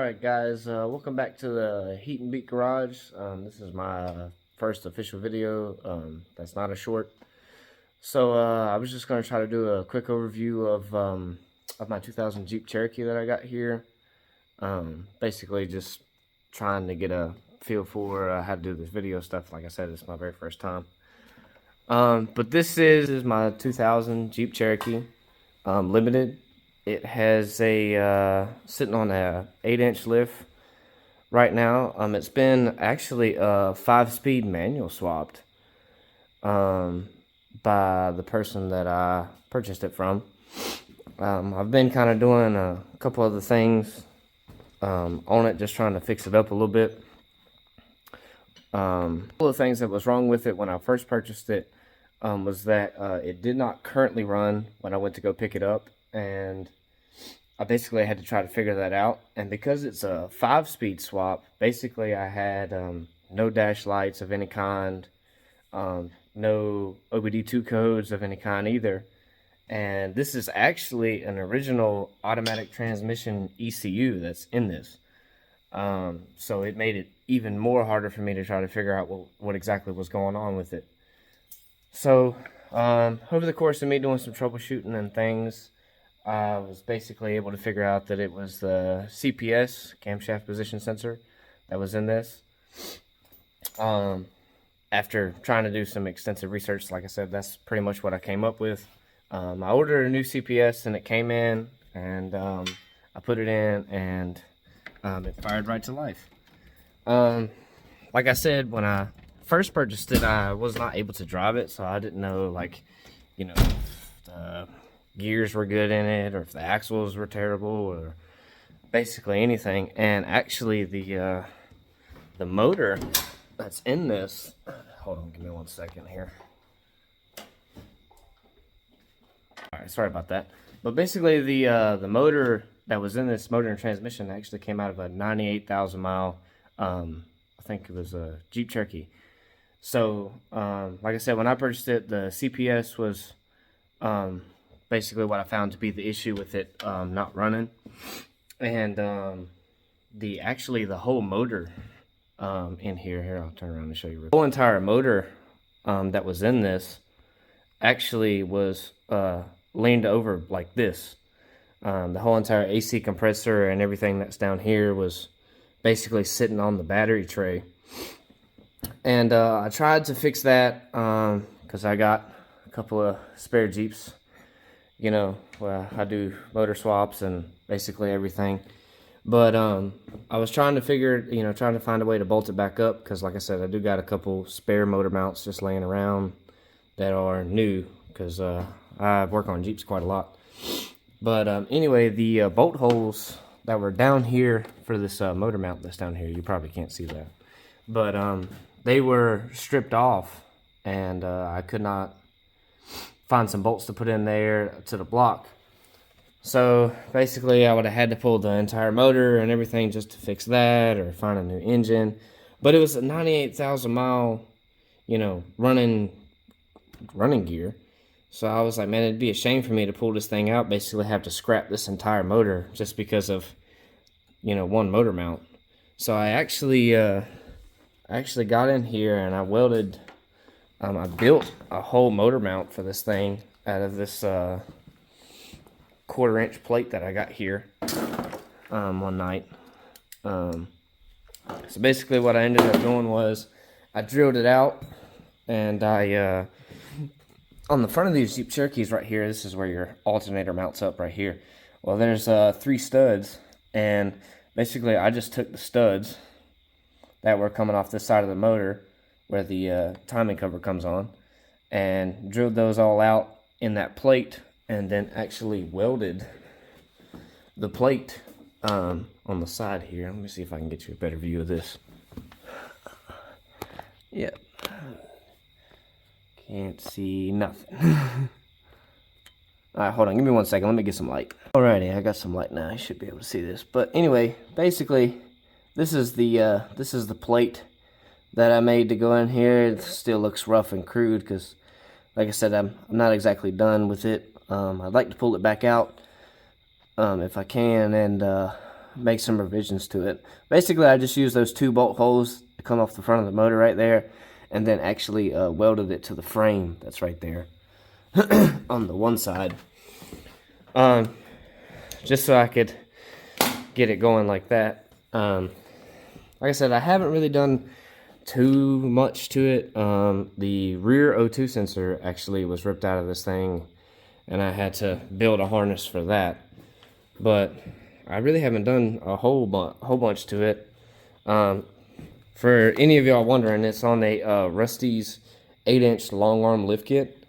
Alright guys, welcome back to the Heat and Beat Garage. This is my first official video, that's not a short. So I was just going to try to do a quick overview of my 2000 Jeep Cherokee that I got here. Basically just trying to get a feel for how to do this video stuff. Like I said, it's my very first time. But this is my 2000 Jeep Cherokee Limited. It has a sitting on a 8-inch lift right now. It's been actually a 5-speed manual swapped by the person that I purchased it from. I've been kind of doing a couple other things on it, just trying to fix it up a little bit. One of the things that was wrong with it when I first purchased it was that it did not currently run when I went to go pick it up, and I basically had to try to figure that out. And because it's a 5-speed swap, basically I had no dash lights of any kind, no OBD2 codes of any kind either. And this is actually an original automatic transmission ECU that's in this. So it made it even more harder for me to try to figure out what exactly was going on with it. So over the course of me doing some troubleshooting and things, I was basically able to figure out that it was the CPS, camshaft position sensor, that was in this. After trying to do some extensive research, like I said, that's pretty much what I came up with. I ordered a new CPS and it came in, and I put it in, and it fired right to life. Like I said, when I first purchased it, I was not able to drive it, so I didn't know, like, you know, the gears were good in it, or if the axles were terrible, or basically anything. And actually the motor that's in this, hold on, give me 1 second here. Alright, sorry about that. But basically the motor that was in this motor and transmission actually came out of a 98,000 mile, I think it was a Jeep Cherokee. So like I said, when I purchased it, the CPS was basically what I found to be the issue with it not running. And the whole motor in here, I'll turn around and show you. The whole entire motor that was in this actually was leaned over like this. The whole entire AC compressor and everything that's down here was basically sitting on the battery tray. And I tried to fix that because I got a couple of spare Jeeps, you know, where I do motor swaps and basically everything. But I was trying to trying to find a way to bolt it back up, because like I said, I do got a couple spare motor mounts just laying around that are new, because I work on Jeeps quite a lot. But anyway, the bolt holes that were down here for this motor mount that's down here, you probably can't see that, but they were stripped off, and I could not find some bolts to put in there to the block. So basically I would have had to pull the entire motor and everything just to fix that, or find a new engine. But it was a 98,000 mile, you know, running gear. So I was like, man, it'd be a shame for me to pull this thing out, basically have to scrap this entire motor just because of, you know, one motor mount. So I actually got in here and I welded, I built a whole motor mount for this thing out of this 1/4-inch plate that I got here one night. So basically what I ended up doing was I drilled it out, and I on the front of these Jeep Cherokees right here, this is where your alternator mounts up right here. Well, there's 3 studs, and basically I just took the studs that were coming off this side of the motor where the timing cover comes on, and drilled those all out in that plate, and then actually welded the plate on the side here. Let me see if I can get you a better view of this. Yep. Can't see nothing. Alright, hold on, give me 1 second, let me get some light. Alrighty, I got some light now, I should be able to see this. But anyway, basically, this is the plate that I made to go in here. It still looks rough and crude because, like I said, I'm not exactly done with it. I'd like to pull it back out if I can, and make some revisions to it. Basically, I just used those 2 bolt holes to come off the front of the motor right there, and then actually welded it to the frame that's right there on the one side, just so I could get it going like that. Like I said, I haven't really done too much to it. The rear O2 sensor actually was ripped out of this thing, and I had to build a harness for that. But I really haven't done a whole bunch to it. For any of y'all wondering, it's on a Rusty's 8-inch long arm lift kit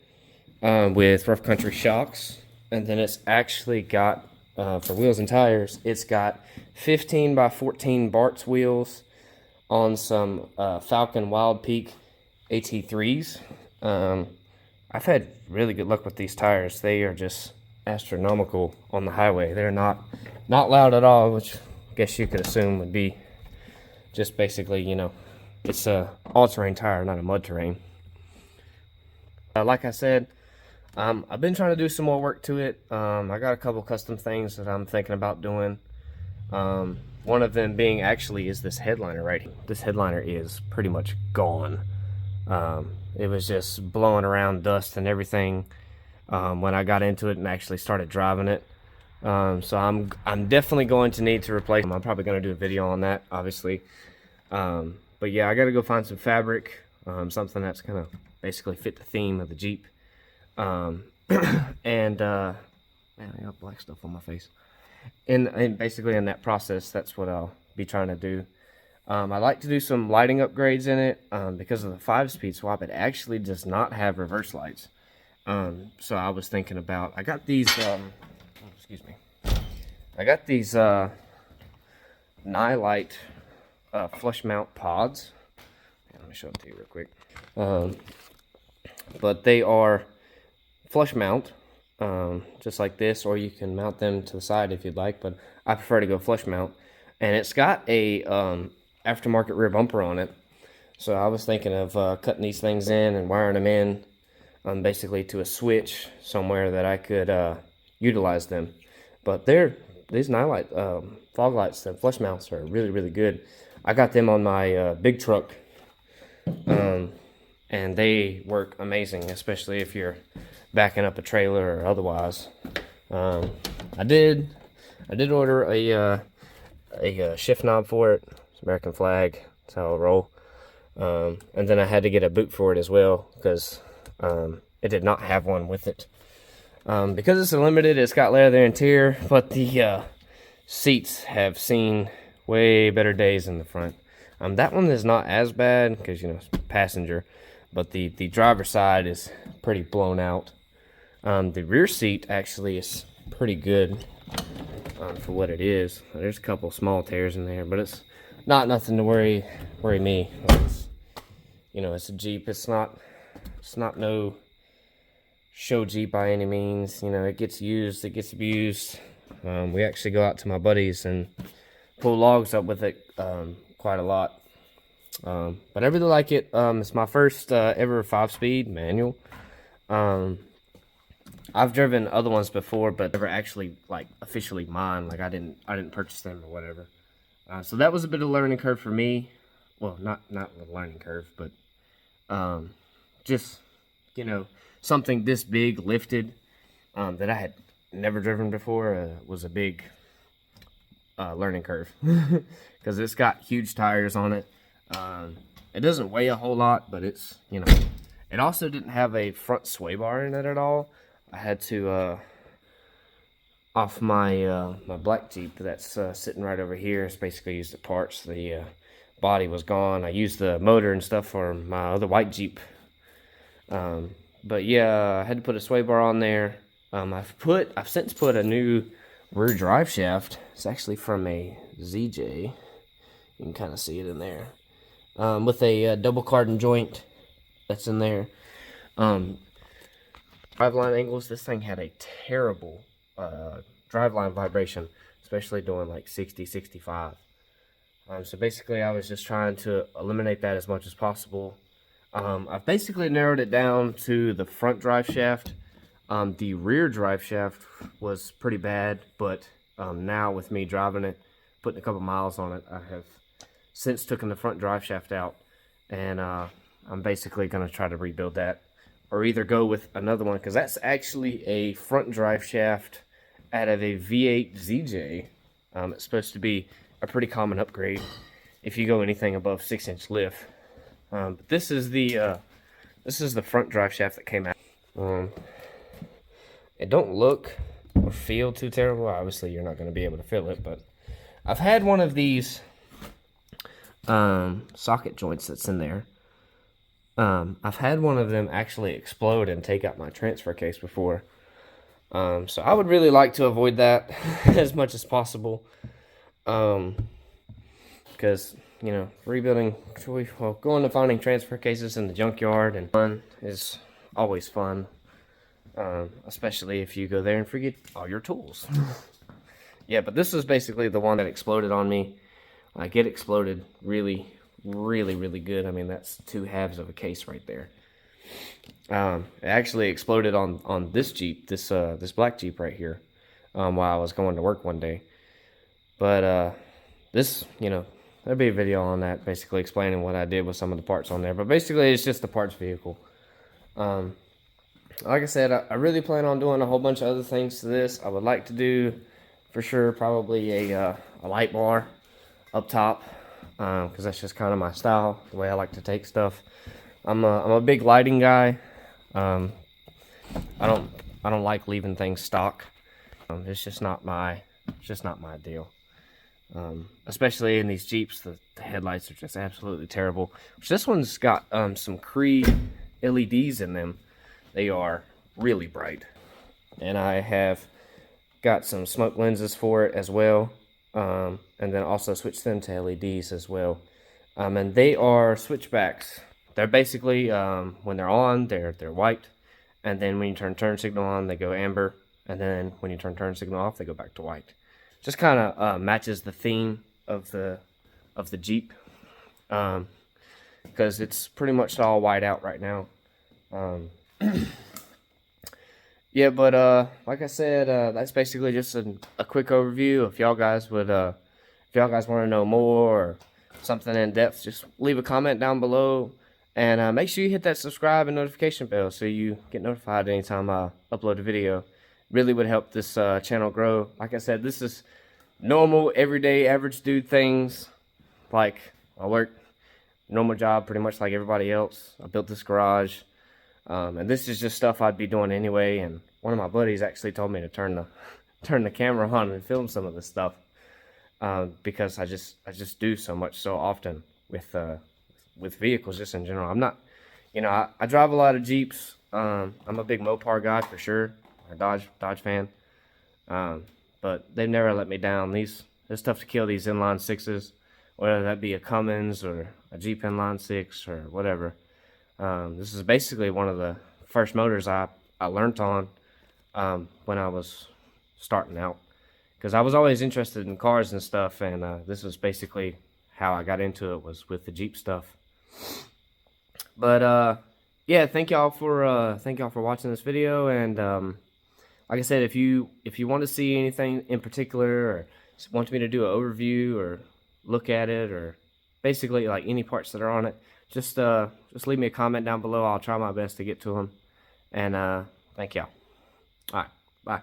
with Rough Country shocks, and then it's actually got for wheels and tires, it's got 15 by 14 Bart's wheels on some Falcon Wild Peak AT3s. I've had really good luck with these tires. They are just astronomical on the highway. They're not loud at all, which I guess you could assume would be just basically, you know, it's a all-terrain tire, not a mud terrain. Like I said, I've been trying to do some more work to it. I got a couple custom things that I'm thinking about doing. One of them being actually is this headliner right here. This headliner is pretty much gone. It was just blowing around dust and everything when I got into it and actually started driving it. So I'm definitely going to need to replace them. I'm probably going to do a video on that, obviously. But yeah, I got to go find some fabric, something that's going to basically fit the theme of the Jeep. And man, I got black stuff on my face. And basically in that process, that's what I'll be trying to do. I like to do some lighting upgrades in it because of the 5-speed swap. It actually does not have reverse lights. So I was thinking about, I got these, excuse me. I got these Nilight flush mount pods. Let me show it to you real quick. But they are flush mount, just like this, or you can mount them to the side if you'd like, but I prefer to go flush mount. And it's got a aftermarket rear bumper on it. So I was thinking of cutting these things in and wiring them in basically to a switch somewhere that I could utilize them. But these Nilight fog lights, the flush mounts, are really, really good. I got them on my big truck, and they work amazing, especially if you're backing up a trailer or otherwise. I did order a shift knob for it. It's American flag. That's how I roll. And then I had to get a boot for it as well because it did not have one with it. Because it's a limited, it's got leather interior, but the seats have seen way better days in the front. That one is not as bad because, you know, it's passenger, but the driver's side is pretty blown out. The rear seat actually is pretty good for what it is. There's a couple small tears in there, but it's not nothing to worry me. You know, it's a Jeep. It's not no show Jeep by any means. You know, it gets used, it gets abused. We actually go out to my buddies and pull logs up with it quite a lot. But I really like it. It's my first ever 5-speed manual. I've driven other ones before, but never actually like officially mine. Like I didn't purchase them or whatever. So that was a bit of a learning curve for me. Well, not a learning curve, but just, you know, something this big lifted that I had never driven before was a big learning curve because it's got huge tires on it. It doesn't weigh a whole lot, but it's, you know, it also didn't have a front sway bar in it at all. I had to off my my black Jeep that's sitting right over here. It's basically used the parts. The body was gone. I used the motor and stuff for my other white Jeep. But yeah, I had to put a sway bar on there. I've since put a new rear drive shaft. It's actually from a ZJ. You can kind of see it in there. With a double cardan joint that's in there. Driveline angles, this thing had a terrible driveline vibration, especially doing like 60, 65. So basically I was just trying to eliminate that as much as possible. I've basically narrowed it down to the front drive shaft. The rear drive shaft was pretty bad, but now with me driving it, putting a couple miles on it, I have since taken the front drive shaft out, and I'm basically going to try to rebuild that, or either go with another one, because that's actually a front drive shaft out of a V8 ZJ. It's supposed to be a pretty common upgrade if you go anything above 6-inch lift. But this is the front drive shaft that came out. It don't look or feel too terrible. Obviously, you're not going to be able to feel it, but I've had one of these socket joints that's in there. I've had one of them actually explode and take out my transfer case before. So I would really like to avoid that as much as possible. Because, you know, rebuilding, well, going to finding transfer cases in the junkyard and fun is always fun. Especially if you go there and forget all your tools. Yeah, but this is basically the one that exploded on me. Like, it exploded really, really, really good. I mean, that's 2 halves of a case right there. It actually exploded on this Jeep, this black Jeep right here, while I was going to work one day. But this, you know, there'll be a video on that, basically explaining what I did with some of the parts on there. But basically, it's just the parts vehicle. Like I said, I really plan on doing a whole bunch of other things to this. I would like to do, for sure, probably a light bar up top, because that's just kind of my style, the way I like to take stuff. I'm a big lighting guy. I don't like leaving things stock. It's just not my deal. Especially in these Jeeps, the headlights are just absolutely terrible. Which this one's got some Cree LEDs in them. They are really bright, and I have got some smoke lenses for it as well, and then also switched them to LEDs as well. And they are switchbacks. They're basically, when they're on, they're white, and then when you turn signal on, they go amber, and then when you turn signal off, they go back to white. Just kind of matches the theme of the Jeep, because it's pretty much all white out right now. Yeah, but like I said, that's basically just a quick overview. If y'all guys would, if y'all guys want to know more or something in depth, just leave a comment down below, and make sure you hit that subscribe and notification bell so you get notified anytime I upload a video. Really would help this channel grow. Like I said, this is normal, everyday, average dude things. Like, I work normal job pretty much like everybody else. I built this garage. And this is just stuff I'd be doing anyway, and one of my buddies actually told me to turn the camera on and film some of this stuff, because I just do so much so often with vehicles just in general. I'm not, you know, I drive a lot of Jeeps. I'm a big Mopar guy for sure, a Dodge fan, but they've never let me down. There's stuff to kill these inline sixes, whether that be a Cummins or a Jeep inline six or whatever. This is basically one of the first motors I learned on when I was starting out, because I was always interested in cars and stuff, and this was basically how I got into it, was with the Jeep stuff. But yeah, thank y'all for watching this video, and like I said, if you want to see anything in particular, or want me to do an overview or look at it, or basically like any parts that are on it, just leave me a comment down below. I'll try my best to get to them. And thank y'all. All right, bye.